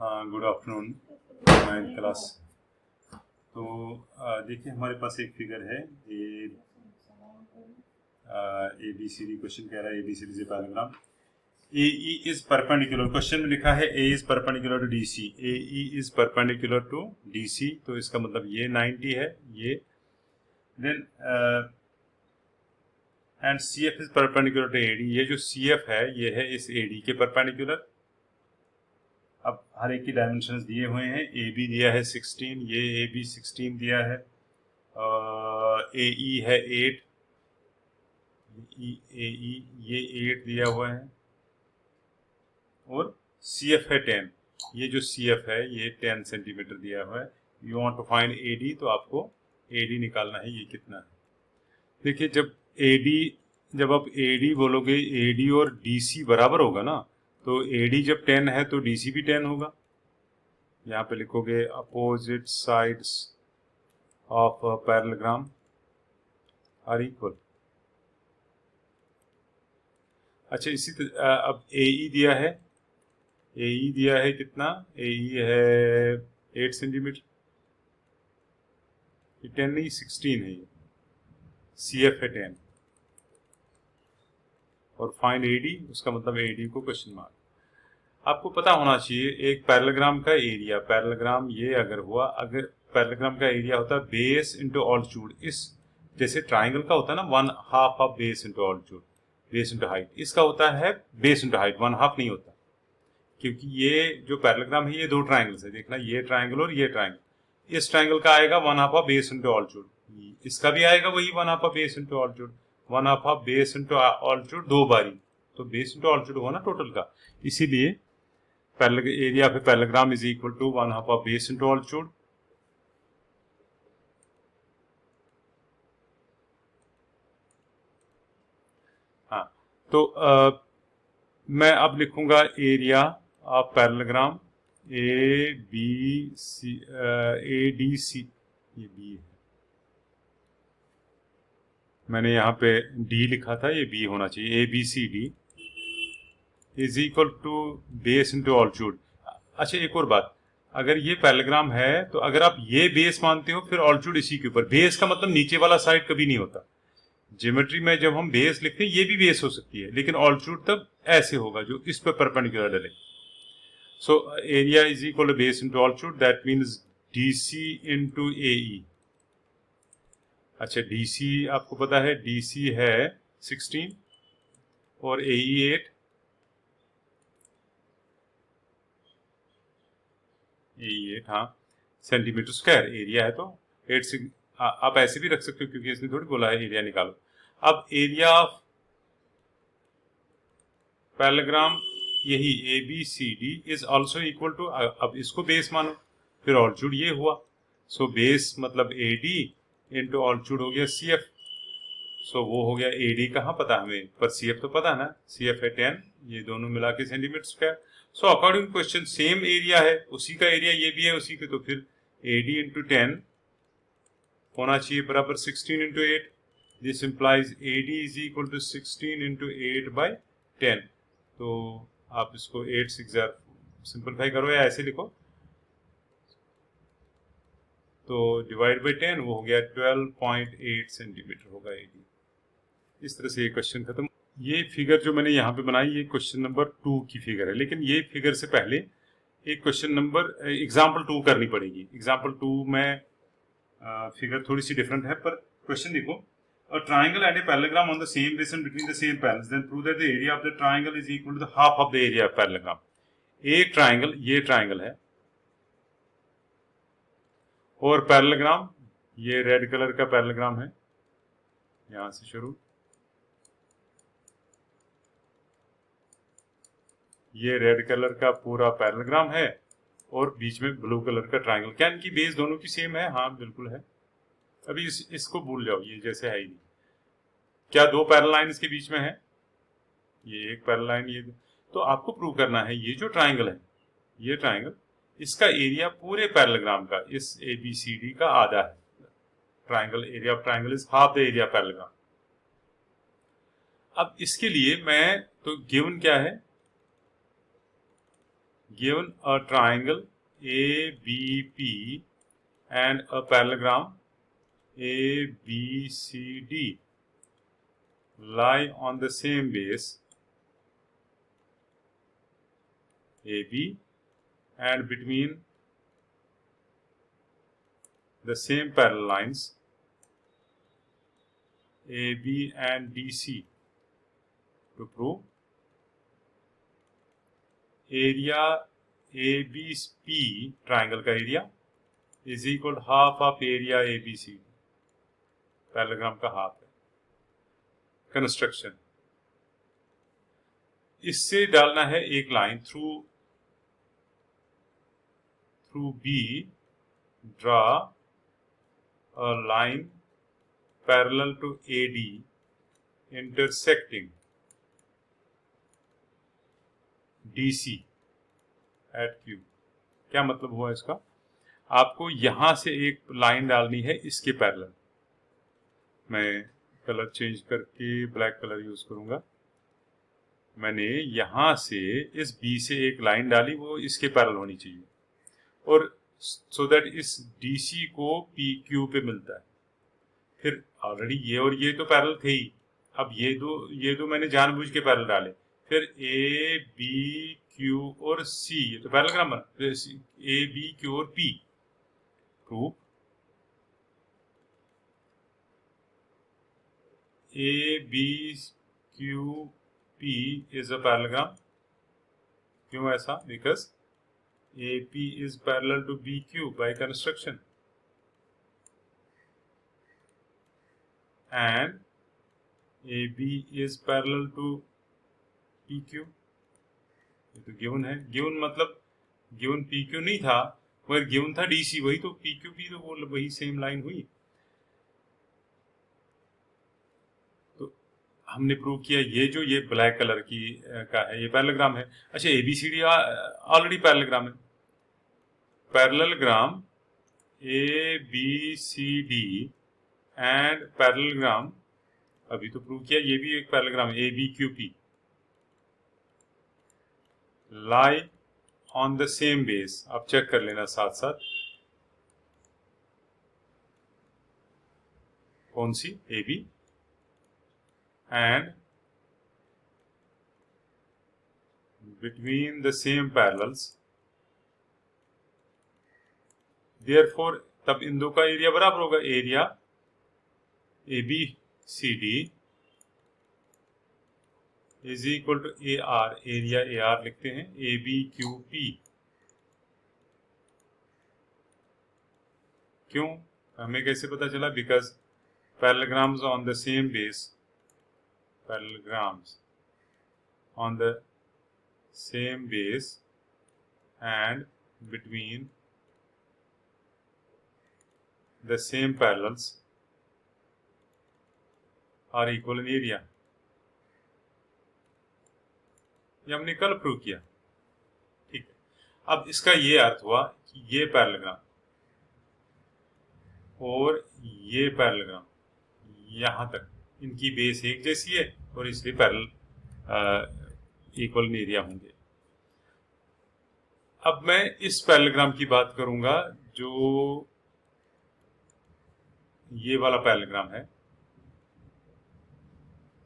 Good afternoon 9th class. तो देखिए हमारे पास एक फिगर है A B C D. Question कह रहा है ए बी सी डी से parallelogram A E is perpendicular. Question में लिखा है A is perpendicular to D C. A E is perpendicular to D C, तो इसका मतलब ये 90 है ये। Then and C F is perpendicular to A D. ये जो सी एफ है ये है इस ए डी के परपेंडिकुलर। अब हर एक की डायमेंशंस दिए हुए हैं। ए बी दिया है 16, ये ए बी 16 दिया है। ए ई है 8, ए ई ये 8 दिया हुआ है। और सी एफ है 10। ये जो सी एफ है ये 10 सेंटीमीटर दिया हुआ है। You want to find A D, तो आपको ए डी निकालना है ये कितना है। देखिए जब आप ए डी बोलोगे, ए डी और डी सी बराबर होगा ना, तो ए डी जब 10 है तो डी सी भी 10 होगा। यहाँ पे लिखोगे opposite sides of a parallelogram are equal. अच्छा इसी अब ए ई दिया है, ए ई दिया है कितना, ए ई है 8 सेंटीमीटर। ये 10 नहीं 16 है ये। सी एफ है 10 और फाइंड ए डी, उसका मतलब ए डी को क्वेश्चन मार्क। आपको पता होना चाहिए एक पैरेललोग्राम का एरिया। पैरेललोग्राम ये अगर हुआ, अगर पैरेललोग्राम का एरिया होता है बेस इंटू ऑल्टीट्यूड। इस जैसे ट्राइंगल का होता है ना 1/2 of base into altitude, base into height. इसका होता है बेस इंटू हाइट, 1/2 नहीं होता। क्योंकि ये जो पैरेललोग्राम है ये दो ट्राइंगल्स है। देखना ये ट्राइंगल और ये ट्राइंगल। इस ट्राइंगल का आएगा 1/2 ऑफ बेस इंटू ऑल्टीट्यूड, इसका भी आएगा वही 1/2 of base into altitude. 1/2 of base into altitude दो बारी, तो बेस इंटू ऑल्टीट्यूड हुआ ना टोटल का। इसीलिए area of parallelogram is equal to 1/2 of base into altitude. हाँ, तो मैं अब लिखूंगा area of parallelogram A B C, A D C, ये बी है, मैंने यहाँ पे डी लिखा था, ये बी होना चाहिए। A B C D is equal to base into altitude. अच्छा एक और बात, अगर ये पैरेललोग्राम है तो अगर आप ये बेस मानते हो फिर ऑल्टीट्यूड इसी के ऊपर। बेस का मतलब नीचे वाला साइड कभी नहीं होता। ज्योमेट्री में जब हम बेस लिखते हैं ये भी बेस हो सकती है, लेकिन ऑल्टीट्यूड तब ऐसे होगा जो इस पर परपेंडिकुलर डले। So area is equal to base into altitude, that means D C into A E. अच्छा डी सी आपको पता है, डी सी है 16 और ए ई 8। ए 8 हाँ सेंटीमीटर स्क्वायर एरिया है, तो 8 से आप ऐसे भी रख सकते हो क्योंकि इसने थोड़ी बोला है एरिया निकालो। अब एरिया ऑफ पैरेललोग्राम यही A B C D is also equal to, अब इसको बेस मानो फिर ऑल्टीट्यूड ये हुआ। सो बेस मतलब ए डी इंटू ऑल्टीट्यूड हो गया सी एफ। सो वो हो गया ए डी कहाँ पता हमें, पर सी एफ तो पता है ना, सी एफ है 10, ये दोनों मिला के centimetre square. So according question same area है, उसी का एरिया ये भी है उसी के, तो फिर ए डी इंटू 10 होना चाहिए बराबर 16 into 8। This implies A D is equal to 16 into 8/10। तो आप इसको 8 से सिंपलीफाई करो या ऐसे लिखो, तो डिवाइड बाई 10 वो हो गया 12.8 सेंटीमीटर होगा ए डी। इस तरह से ये क्वेश्चन खत्म। ये फिगर जो मैंने यहाँ पे बनाई ये क्वेश्चन नंबर 2 की फिगर है, लेकिन ये फिगर से पहले एक क्वेश्चन नंबर एग्जाम्पल 2 करनी पड़ेगी। एग्जाम्पल 2 में फिगर थोड़ी सी डिफरेंट है, पर क्वेश्चन देखो। A triangle and a parallelogram on the same base and between the same panels, then prove that the area of the triangle is equal to the half of the area of parallelogram. एक triangle, ये triangle है, और parallelogram ये red colour का parallelogram है, यहां से शुरू, ये रेड कलर का पूरा पैरेललोग्राम है और बीच में ब्लू कलर का ट्राइंगल। क्या इनकी बेस दोनों की सेम है? हाँ बिल्कुल है। अभी इसको भूल जाओ, ये जैसे है ही नहीं। क्या दो पैरेलल लाइन इसके बीच में है? ये एक पैरेलल लाइन, ये तो आपको प्रूव करना है ये जो ट्राइंगल है, ये ट्राइंगल, इसका एरिया पूरे पैरेललोग्राम का, इस ए बी सी डी का आधा है। Triangle area of triangle is half the area parallelogram. अब इसके लिए मैं तो गिवन क्या है, given a triangle ABP and a parallelogram ABCD lie on the same base AB and between the same parallel lines AB and DC to prove area ABP triangle का area is equal to half of area ABCD, parallelogram का half है। Construction, इससे डालना है एक line through B, draw a line parallel to AD intersecting DC at Q। क्या मतलब हुआ इसका? आपको यहां से एक लाइन डालनी है इसके पैरेलल। मैं कलर चेंज करके ब्लैक कलर यूज करूंगा। मैंने यहां से इस B से एक लाइन डाली, वो इसके पैरेलल होनी चाहिए, और सो दैट इस DC को PQ पे मिलता है। फिर ऑलरेडी ये और ये तो पैरेलल थे ही, अब ये दो मैंने जानबूझ के पैरेलल डाले। फिर A, B, Q और C, ये तो पैरेललोग्राम बना। A, B, Q और P proof A, B, Q, P is a parallelogram। क्यों ऐसा? Because AP is parallel to BQ by construction and AB is parallel to PQ। ये तो given है। गिवन मतलब गिवन PQ नहीं था, मगर गिवन था DC, वही तो PQ भी तो वो वही सेम लाइन हुई। तो हमने प्रूव किया ये ब्लैक कलर की का है, ये पैरेललोग्राम है। अच्छा, ABCD ऑलरेडी पैरेललोग्राम है। पैरेललोग्राम ABCD एंड पैरेललोग्राम, अभी तो प्रूव किया ये भी एक पैरेललोग्राम है, ABQP lie on the same base. आप चेक कर लेना साथ साथ, कौन सी? AB and between the same parallels, therefore तब इन दो का एरिया बराबर होगा। Area ABCD is equal to AR, area AR लिखते हैं, ABQP। क्यों? हमें कैसे पता चला? Because parallelograms on the same base, parallelograms on the same base and between the same parallels are equal in area। ये हमने कल प्रूव किया, ठीक है। अब इसका ये अर्थ हुआ कि ये पैरेललोग्राम और ये पैरेललोग्राम यहां तक इनकी बेस एक जैसी है और इसलिए पैरेलल इक्वल इन एरिया होंगे। अब मैं इस पैरेललोग्राम की बात करूंगा जो ये वाला पैरेललोग्राम है,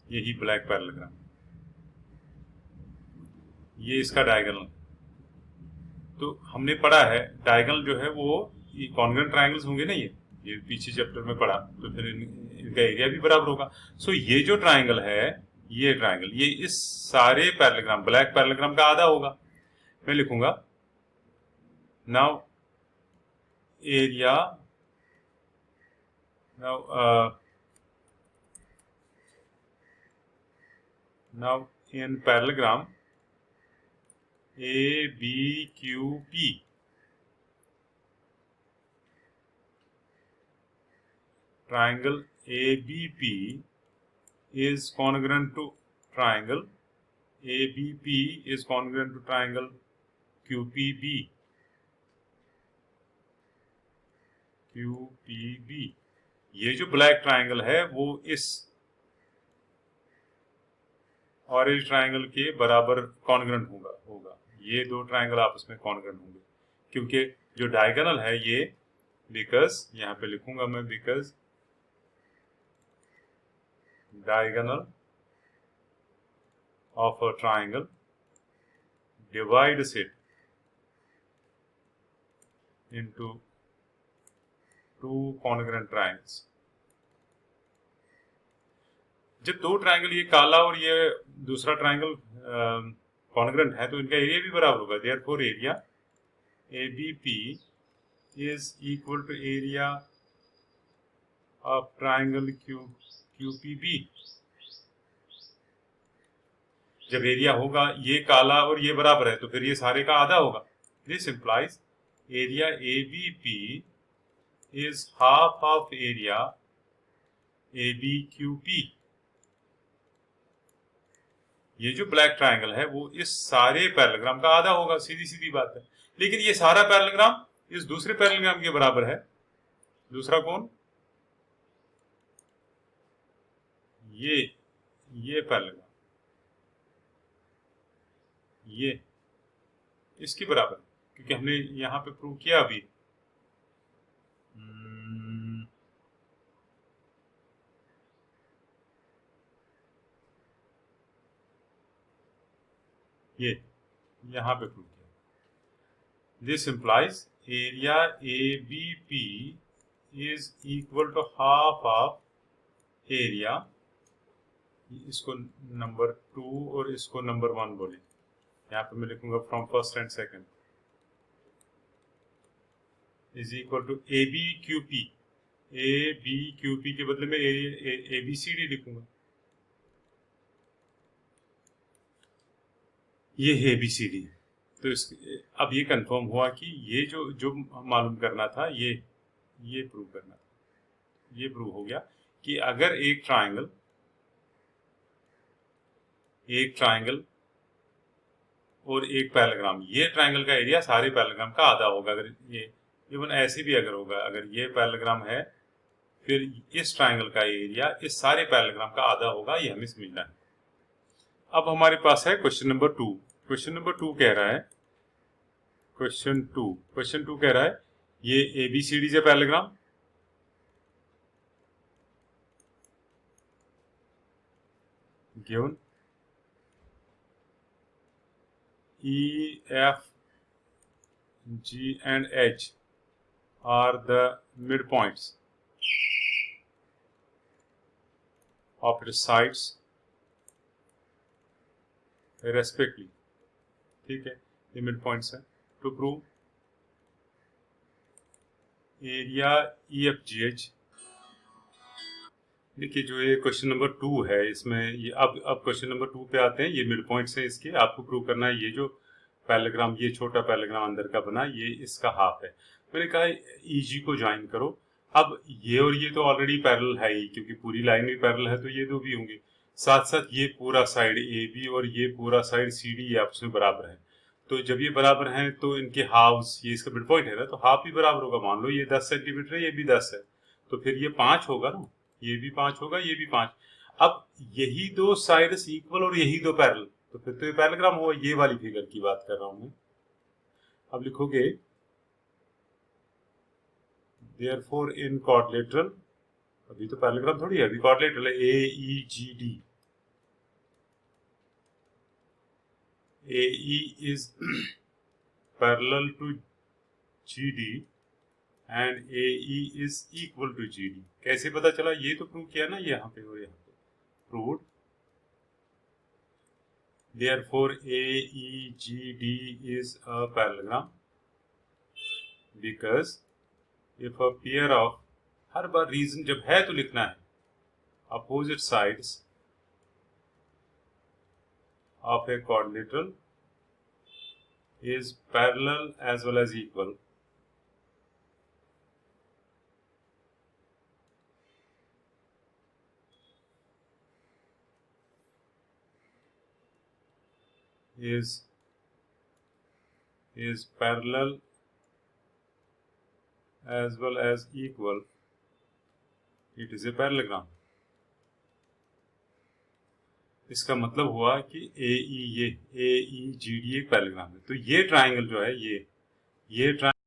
यही ब्लैक पैरेललोग्राम, ये इसका डायगोनल। तो हमने पढ़ा है डायगोनल जो है वो कॉन्ग्रुएंट ट्रायंगल्स होंगे ना, ये पीछे चैप्टर में पढ़ा, तो फिर इनका एरिया भी बराबर होगा। सो ये जो ट्रायंगल है, ये ट्रायंगल, ये इस सारे पैरेललोग्राम ब्लैक पैरेललोग्राम का आधा होगा। मैं लिखूंगा now area, now in parallelogram ABQP, triangle ABP is congruent to triangle ABP is congruent to triangle QPB। ये जो ब्लैक ट्रायंगल है वो इस ऑरेंज ट्रायंगल के बराबर कॉन्ग्रुएंट होगा। ये दो ट्राइंगल आपस में कॉन्ग्रुएंट होंगे, क्योंकि जो डायगोनल है ये, बिकॉज यहाँ पे लिखूंगा मैं, because diagonal of a triangle divides it into two congruent triangles. जब दो ट्राइंगल, ये काला और ये दूसरा ट्राइंगल कॉन्ग्रुएंट है, तो इनका एरिया भी बराबर होगा. Therefore area ABP is equal to area of triangle QPB. जब एरिया होगा ये काला और ये बराबर है, तो फिर ये सारे का आधा होगा. This implies area ABP is half of area ABQP. ये जो ब्लैक ट्राइंगल है वो इस सारे पैरेललोग्राम का आधा होगा, सीधी सीधी बात है. लेकिन ये सारा पैरेललोग्राम इस दूसरे पैरेललोग्राम के बराबर है. दूसरा कौन? ये पैरेललोग्राम, ये इसके बराबर, क्योंकि हमने यहां पे प्रूव किया अभी. ये यहां पे प्रूव किया. This implies area ABP is equal to half of area, इसको नंबर 2 और इसको नंबर 1 बोले. यहाँ पे मैं लिखूंगा from first and second, is equal to ABQP. ABQP के बदले में ABCD लिखूंगा. ये है ABCD. तो अब ये कंफर्म हुआ कि ये जो मालूम करना था, ये प्रूव करना था. ये प्रूव हो गया कि अगर एक ट्राइंगल और एक पैरेललोग्राम, ये ट्राइंगल का एरिया सारे पैरेललोग्राम का आधा होगा. अगर ये इवन ऐसे भी अगर होगा, अगर ये पैरेललोग्राम है, फिर इस ट्राइंगल का एरिया इस सारे पैरेललोग्राम का आधा होगा. ये हमें समझना है. अब हमारे पास है क्वेश्चन नंबर 2. क्वेश्चन नंबर 2 कह रहा है, क्वेश्चन 2 कह रहा है ये ABCD से parallelogram, given E, F, G and H are the midpoints of its sides respectively. ठीक है, ये मिड पॉइंट्स है. To prove area EFGH. देखिए जो ये क्वेश्चन नंबर 2 है, इसमें ये अब क्वेश्चन नंबर 2 पे आते हैं. ये मिड पॉइंट्स हैं इसके. आपको प्रूव करना है ये जो पैरेललोग्राम, ये छोटा पैरेललोग्राम अंदर का बना, ये इसका हाफ है. मैंने कहा EG को ज्वाइन करो. अब ये और ये तो ऑलरेडी पैरेलल है ही, क्योंकि पूरी लाइन भी पैरेलल है, तो ये दो भी होंगे. साथ साथ ये पूरा साइड AB और ये पूरा साइड CD ये आपस में बराबर है. तो जब ये बराबर हैं तो इनके हाफ्स, ये इसका मिड पॉइंट है ना, तो हाफ भी बराबर होगा. मान लो ये 10 सेंटीमीटर है, ये भी 10 है, तो फिर ये 5 होगा ना. ये भी 5 होगा, ये भी 5. अब यही दो साइड्स इक्वल और यही दो पैरेलल, तो फिर तो ये पैरेललोग्राम हुआ. ये वाली फिगर की बात कर रहा हूं मैं. अब लिखोगे देयरफॉर इन क्वाड्रिलेटरल, अभी तो पैरेललोग्राम थोड़ी है, अभी क्वाड्रिलेटरल है. AEGD, AE is parallel to GD and AE is equal to GD. कैसे पता चला? ये तो प्रूव किया ना यहाँ पे और यहाँ पे. Proved. Therefore AEGD is a parallelogram because if a pair of, हर बार रीजन जब है तो लिखना है, opposite sides of a quadrilateral is parallel as well as equal, is parallel as well as equal, it is a parallelogram. इसका मतलब हुआ कि ए ई जी डी एक पैरेलग्राम है। तो ये ट्राइंगल जो है ये ट्राइंगल